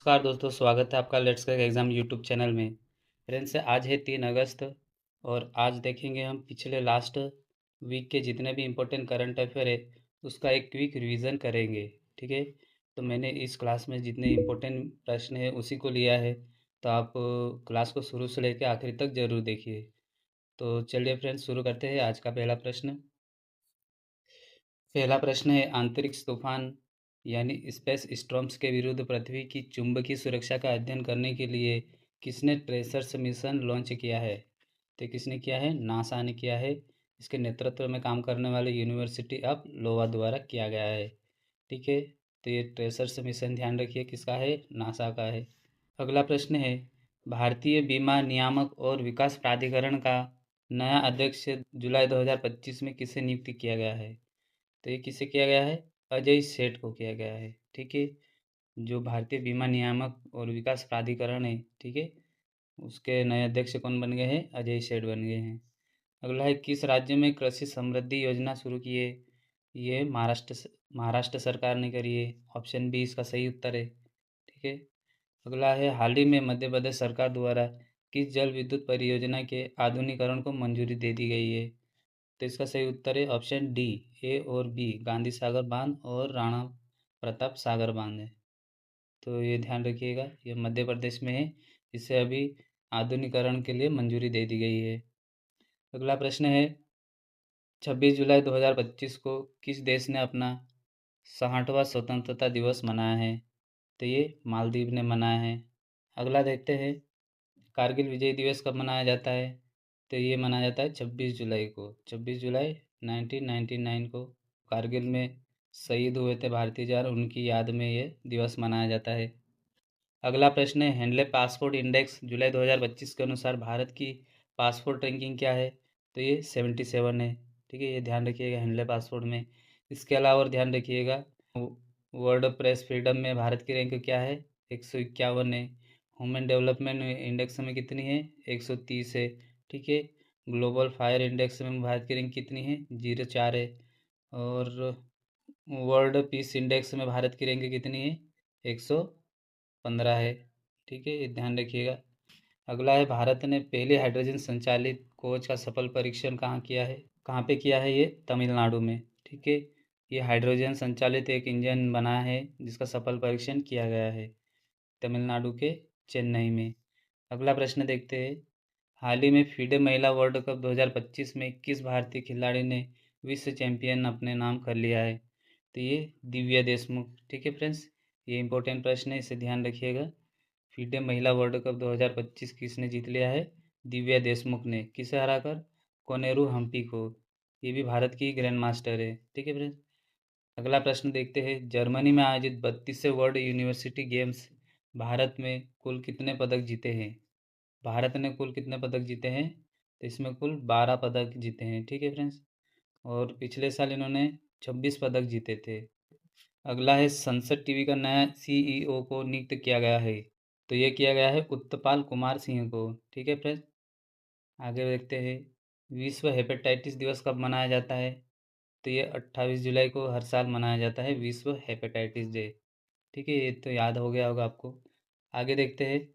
नमस्कार दोस्तों, स्वागत है आपका let's crack exam YouTube channel में। फ्रेंड्स, आज है 3 अगस्त और आज देखेंगे हम पिछले लास्ट वीक के जितने भी इम्पोर्टेंट करंट अफेयर है उसका एक क्विक रिवीजन करेंगे। ठीक है, तो मैंने इस क्लास में जितने इम्पोर्टेंट प्रश्न है उसी को लिया है, तो आप क्लास को शुरू से लेकर आखिर तक ज़रूर देखिए। तो चलिए फ्रेंड्स, शुरू करते हैं। आज का पहला प्रश्न है, आंतरिक तूफान यानी स्पेस स्टॉर्म्स के विरुद्ध पृथ्वी की चुंबकीय सुरक्षा का अध्ययन करने के लिए किसने ट्रेसर्स मिशन लॉन्च किया है? तो किसने किया है? नासा ने किया है। इसके नेतृत्व में काम करने वाले यूनिवर्सिटी ऑफ लोवा द्वारा किया गया है। ठीक है, तो ये ट्रेसर्स मिशन ध्यान रखिए किसका है? नासा का है। अगला प्रश्न है, भारतीय बीमा नियामक और विकास प्राधिकरण का नया अध्यक्ष जुलाई 2025 में किसे नियुक्त किया गया है? तो ये किसे किया गया है? अजय सेठ को किया गया है। ठीक है, जो भारतीय बीमा नियामक और विकास प्राधिकरण है, ठीक है, उसके नए अध्यक्ष कौन बन गए हैं? अजय सेठ बन गए हैं। अगला है, किस राज्य में कृषि समृद्धि योजना शुरू की है? ये महाराष्ट्र सरकार ने करी है। ऑप्शन बी इसका सही उत्तर है। ठीक है, अगला है, हाल ही में मध्य प्रदेश सरकार द्वारा किस जल विद्युत परियोजना के आधुनिकीकरण को मंजूरी दे दी गई है? तो इसका सही उत्तर है ऑप्शन डी, ए और बी, गांधी सागर बांध और राणा प्रताप सागर बांध है। तो ये ध्यान रखिएगा, ये मध्य प्रदेश में है। इसे अभी आधुनिकीकरण के लिए मंजूरी दे दी गई है। अगला प्रश्न है, 26 जुलाई 2025 को किस देश ने अपना 60वां स्वतंत्रता दिवस मनाया है? तो ये मालदीव ने मनाया है। अगला देखते हैं, कारगिल विजय दिवस कब मनाया जाता है? तो ये मनाया जाता है 26 जुलाई को। 26 जुलाई 1999 को कारगिल में शहीद हुए थे भारतीय जवान, उनकी याद में ये दिवस मनाया जाता है। अगला प्रश्न है, हैंडले पासपोर्ट इंडेक्स जुलाई 2025 के अनुसार भारत की पासपोर्ट रैंकिंग क्या है? तो ये 77 है। ठीक है, ये ध्यान रखिएगा हैंडले पासपोर्ट में। इसके अलावा और ध्यान रखिएगा, वर्ल्ड प्रेस फ्रीडम में भारत की रैंक क्या है? 151 है। ह्यूमन डेवलपमेंट इंडेक्स में कितनी है? 130 है। ठीक है, ग्लोबल फायर इंडेक्स में भारत की रैंक कितनी है? 04 है। और वर्ल्ड पीस इंडेक्स में भारत की रैंक कितनी है? 115 है। ठीक है, ये ध्यान रखिएगा। अगला है, भारत ने पहले हाइड्रोजन संचालित कोच का सफल परीक्षण कहाँ किया है? कहाँ पे किया है? ये तमिलनाडु में। ठीक है, ये हाइड्रोजन संचालित एक इंजन बना है जिसका सफल परीक्षण किया गया है तमिलनाडु के चेन्नई में। अगला प्रश्न देखते हैं, हाल ही में फीडे महिला वर्ल्ड कप 2025 में किस भारतीय खिलाड़ी ने विश्व चैंपियन अपने नाम कर लिया है? तो ये दिव्या देशमुख। ठीक है फ्रेंड्स, ये इंपॉर्टेंट प्रश्न है, इसे ध्यान रखिएगा। फीडे महिला वर्ल्ड कप 2025 किसने जीत लिया है? दिव्या देशमुख ने। किसे हराकर? कोनेरू हम्पी को। ये भी भारत की ग्रैंड मास्टर है। ठीक है फ्रेंड्स, अगला प्रश्न देखते हैं, जर्मनी में आयोजित 32वें वर्ल्ड यूनिवर्सिटी गेम्स भारत में कुल कितने पदक जीते हैं? भारत ने कुल कितने पदक जीते हैं? तो इसमें कुल 12 पदक जीते हैं। ठीक है फ्रेंड्स, और पिछले साल इन्होंने 26 पदक जीते थे। अगला है, संसद टीवी का नया सीईओ को नियुक्त किया गया है। तो ये किया गया है उत्तपाल कुमार सिंह को। ठीक है फ्रेंड्स, आगे देखते हैं, विश्व हेपेटाइटिस दिवस कब मनाया जाता है? तो ये 28 जुलाई को हर साल मनाया जाता है विश्व हेपेटाइटिस डे। ठीक है, ये तो याद हो गया होगा आपको। आगे देखते हैं,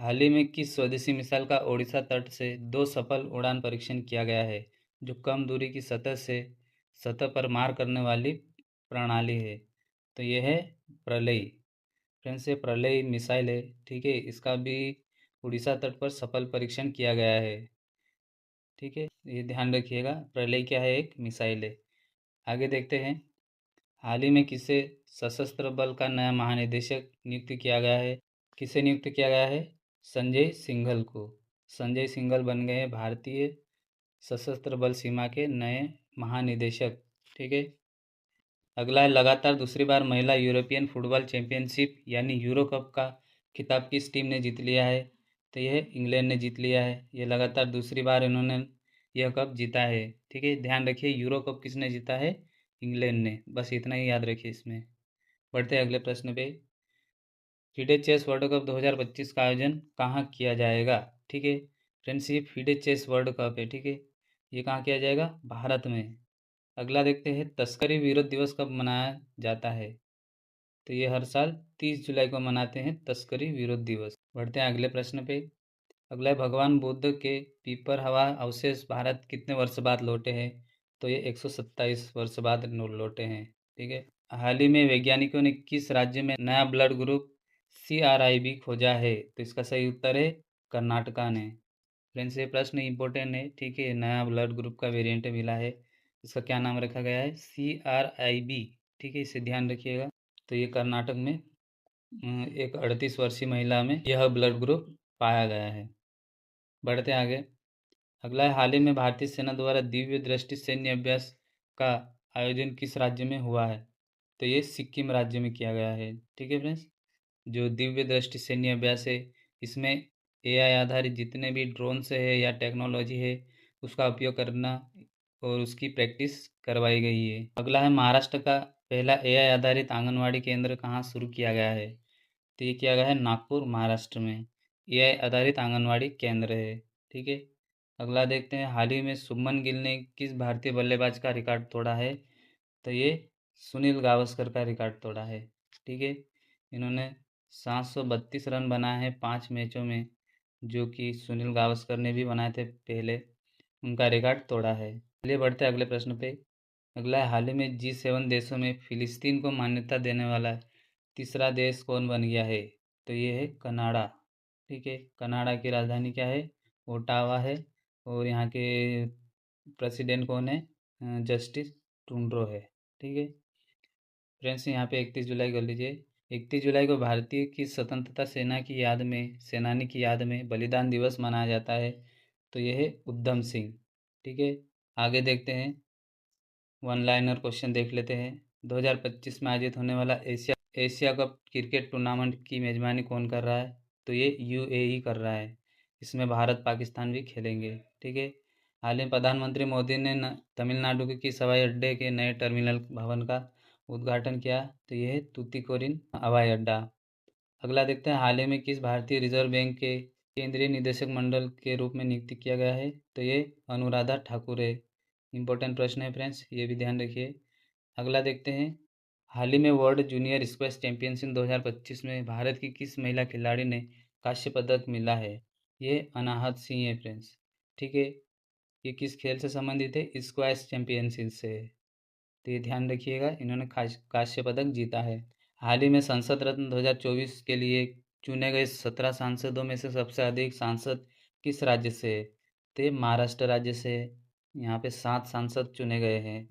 हाल ही में किस स्वदेशी मिसाइल का ओडिशा तट से 2 सफल उड़ान परीक्षण किया गया है, जो कम दूरी की सतह से सतह पर मार करने वाली प्रणाली है? तो ये है प्रलय। फ्रेंड्स, ये प्रलय मिसाइल है। ठीक है, इसका भी उड़ीसा तट पर सफल परीक्षण किया गया है। ठीक है, ये ध्यान रखिएगा, प्रलय क्या है? एक मिसाइल है। आगे देखते हैं, हाल ही में किसे सशस्त्र बल का नया महानिदेशक नियुक्त किया गया है? किसे नियुक्त किया गया है? संजय सिंघल को। संजय सिंघल बन गए हैं भारतीय सशस्त्र बल सीमा के नए महानिदेशक। ठीक है, अगला है, लगातार दूसरी बार महिला यूरोपियन फुटबॉल चैंपियनशिप यानी यूरो कप का खिताब किस टीम ने जीत लिया है? तो यह इंग्लैंड ने जीत लिया है। ये लगातार दूसरी बार इन्होंने यह कप जीता है। ठीक है, ध्यान रखिए, यूरो कप किसने जीता है? इंग्लैंड ने। बस इतना ही याद रखिए इसमें। बढ़ते हैं अगले प्रश्न पे, फीडे चेस वर्ल्ड कप 2025 का आयोजन कहाँ किया जाएगा? ठीक है फ्रेंड्स, ये फीडे चेस वर्ल्ड कप है। ठीक है, ये कहाँ किया जाएगा? भारत में। अगला देखते हैं, तस्करी विरोध दिवस कब मनाया जाता है? तो ये हर साल 30 जुलाई को मनाते हैं तस्करी विरोध दिवस। बढ़ते हैं अगले प्रश्न पे। अगला है, भगवान बुद्ध के पीपर हवा अवशेष भारत कितने वर्ष बाद लौटे हैं? तो ये 127 वर्ष बाद लौटे हैं। ठीक है। हाल ही में वैज्ञानिकों ने किस राज्य में नया ब्लड ग्रुप CRIB खोजा है? तो इसका सही उत्तर है कर्नाटका ने। फ्रेंड्स, ये प्रश्न इंपॉर्टेंट है। ठीक है, नया ब्लड ग्रुप का वेरिएंट मिला है, इसका क्या नाम रखा गया है? CRIB। ठीक है, इसे ध्यान रखिएगा। तो ये कर्नाटक में एक 38 वर्षीय महिला में यह ब्लड ग्रुप पाया गया है। बढ़ते आगे। अगला है, हाल ही में भारतीय सेना द्वारा दिव्य दृष्टि सैन्य अभ्यास का आयोजन किस राज्य में हुआ है? तो ये सिक्किम राज्य में किया गया है। ठीक है फ्रेंड्स, जो दिव्य दृष्टि सैन्य अभ्यास है, इसमें AI आधारित जितने भी ड्रोन से है या टेक्नोलॉजी है, उसका उपयोग करना और उसकी प्रैक्टिस करवाई गई है। अगला है, महाराष्ट्र का पहला AI आधारित आंगनवाड़ी केंद्र कहाँ शुरू किया गया है? तो ये किया गया है नागपुर, महाराष्ट्र में। AI आधारित आंगनवाड़ी केंद्र है। ठीक है। अगला देखते हैं, हाल ही में शुभमन गिल ने किस भारतीय बल्लेबाज का रिकॉर्ड तोड़ा है? तो ये सुनील गावस्कर का रिकॉर्ड तोड़ा है। ठीक है, इन्होंने 732 रन बनाए हैं 5 मैचों में, जो कि सुनील गावस्कर ने भी बनाए थे पहले, उनका रिकॉर्ड तोड़ा है। चलिए बढ़ते हैं अगले प्रश्न पे। अगला है, हाल ही में G7 देशों में फिलिस्तीन को मान्यता देने वाला तीसरा देश कौन बन गया है? तो ये है कनाडा। ठीक है, कनाडा की राजधानी क्या है? ओटावा है। और यहाँ के प्रेसिडेंट कौन है? जस्टिस ट्रूडो है। ठीक है फ्रेंड्स, यहाँ पे 31 जुलाई कर लीजिए। 31 जुलाई को भारतीय की स्वतंत्रता सेना की याद में, सेनानी की याद में बलिदान दिवस मनाया जाता है। तो ये है उधम सिंह। ठीक है, आगे देखते हैं, वन लाइनर क्वेश्चन देख लेते हैं। 2025 में आयोजित होने वाला एशिया कप क्रिकेट टूर्नामेंट की मेजबानी कौन कर रहा है? तो ये UAE कर रहा है। इसमें भारत पाकिस्तान भी खेलेंगे। ठीक है, हाल ही में प्रधानमंत्री मोदी ने तमिलनाडु के किस हवाई अड्डे के नए टर्मिनल भवन का उद्घाटन किया? तो ये है तूतीकोरिन हवाई अड्डा। अगला देखते हैं, हाल ही में किस भारतीय रिजर्व बैंक के केंद्रीय निदेशक मंडल के रूप में नियुक्ति किया गया है? तो ये अनुराधा ठाकुर है। इंपॉर्टेंट प्रश्न है फ्रेंड्स, ये भी ध्यान रखिए। अगला देखते हैं, हाल ही में वर्ल्ड जूनियर स्क्वैश चैंपियनशिप 2025 में भारत की किस महिला खिलाड़ी ने कांस्य पदक मिला है? ये अनाहत सिंह है फ्रेंड्स। ठीक है, ये किस खेल से संबंधित है? स्क्वैश चैंपियनशिप से है। तो ये ध्यान रखिएगा, इन्होंने कांस्य पदक जीता है। हाल ही में संसद रत्न 2024 के लिए चुने गए 17 सांसदों में से सबसे अधिक सांसद किस राज्य से है? तो ये महाराष्ट्र राज्य से है। यहाँ पे 7 सांसद चुने गए हैं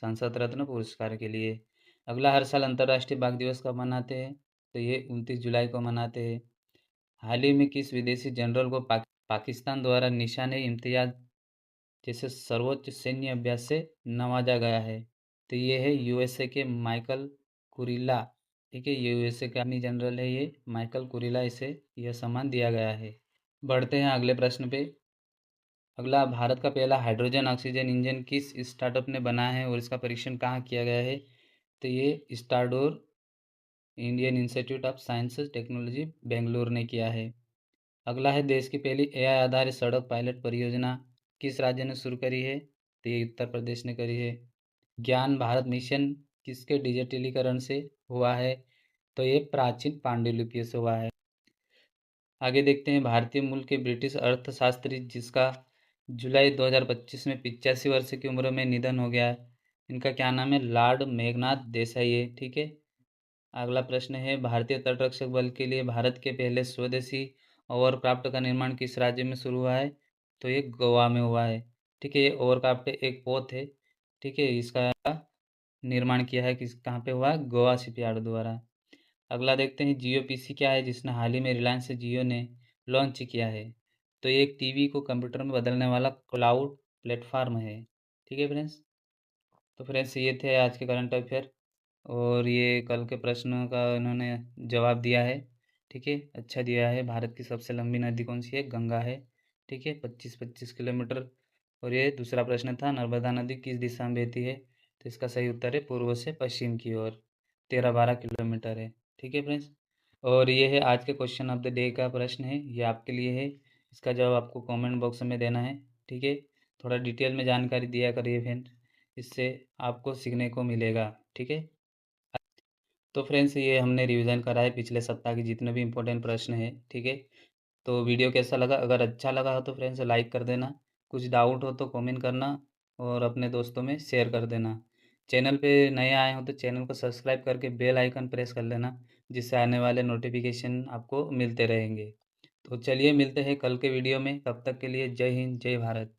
संसद रत्न पुरस्कार के लिए। अगला, हर साल अंतर्राष्ट्रीय बाघ दिवस कब मनाते हैं? तो ये 29 जुलाई को मनाते हैं। हाल ही में किस विदेशी जनरल को पाकिस्तान द्वारा निशाने इम्तियाज जैसे सर्वोच्च सैन्य अभ्यास से नवाजा गया है? तो ये है USA के माइकल कुरिला। ठीक है, ये USA का आर्मी जनरल है, ये माइकल कुरिला, इसे यह सम्मान दिया गया है। बढ़ते हैं अगले प्रश्न पे। अगला, भारत का पहला हाइड्रोजन ऑक्सीजन इंजन किस स्टार्टअप ने बनाया है और इसका परीक्षण कहाँ किया गया है? तो ये स्टारडोर Indian Institute of Science Technology Bengaluru ने किया है। अगला है, देश की पहली AI आधारित सड़क पायलट परियोजना किस राज्य ने शुरू करी है? तो ये उत्तर प्रदेश ने करी है। ज्ञान भारत मिशन किसके डिजिटलीकरण से हुआ है? तो ये प्राचीन पांडुलिपियों से हुआ है। आगे देखते हैं, भारतीय मूल के ब्रिटिश अर्थशास्त्री जिसका जुलाई 2025 में 85 वर्ष की उम्र में निधन हो गया है, इनका क्या नाम है? लॉर्ड मेघनाथ देसाई है। ठीक है, अगला प्रश्न है, भारतीय तटरक्षक बल के लिए भारत के पहले स्वदेशी ओवरक्राफ्ट का निर्माण किस राज्य में शुरू हुआ है? तो ये गोवा में हुआ है। ठीक है, ये ओवरक्राफ्ट एक पोत है। ठीक है, इसका निर्माण किया है किस, कहाँ पे हुआ? गोवा शिपयार्ड द्वारा। अगला देखते हैं, जियो PC क्या है जिसने हाल ही में रिलायंस से जियो ने लॉन्च किया है? तो ये एक टीवी को कंप्यूटर में बदलने वाला क्लाउड प्लेटफॉर्म है। ठीक है फ्रेंड्स, तो फ्रेंड्स ये थे आज के करंट अफेयर, और ये कल के प्रश्नों का इन्होंने जवाब दिया है। ठीक है, अच्छा दिया है। भारत की सबसे लंबी नदी कौन सी है? गंगा है। ठीक है, 25-25 किलोमीटर। और ये दूसरा प्रश्न था, नर्मदा नदी किस दिशा में बहती है? तो इसका सही उत्तर है पूर्व से पश्चिम की ओर, 13-12 किलोमीटर है। ठीक है फ्रेंड्स, और ये है आज के क्वेश्चन ऑफ द डे का प्रश्न है, ये आपके लिए है। इसका जवाब आपको कमेंट बॉक्स में देना है। ठीक है, थोड़ा डिटेल में जानकारी दिया करिए फ्रेंड, इससे आपको सीखने को मिलेगा। ठीक है। तो फ्रेंड्स ये हमने रिवीजन करा है पिछले सप्ताह के जितने भी इम्पोर्टेंट प्रश्न हैं, ठीक है। तो वीडियो कैसा लगा? अगर अच्छा लगा हो तो फ्रेंड्स लाइक कर देना, कुछ डाउट हो तो कमेंट करना और अपने दोस्तों में शेयर कर देना। चैनल पे नए आए हो तो चैनल को सब्सक्राइब करके बेल आइकन प्रेस कर लेना, जिससे आने वाले नोटिफिकेशन आपको मिलते रहेंगे। तो चलिए मिलते हैं कल के वीडियो में, तब तक के लिए जय हिंद, जय भारत।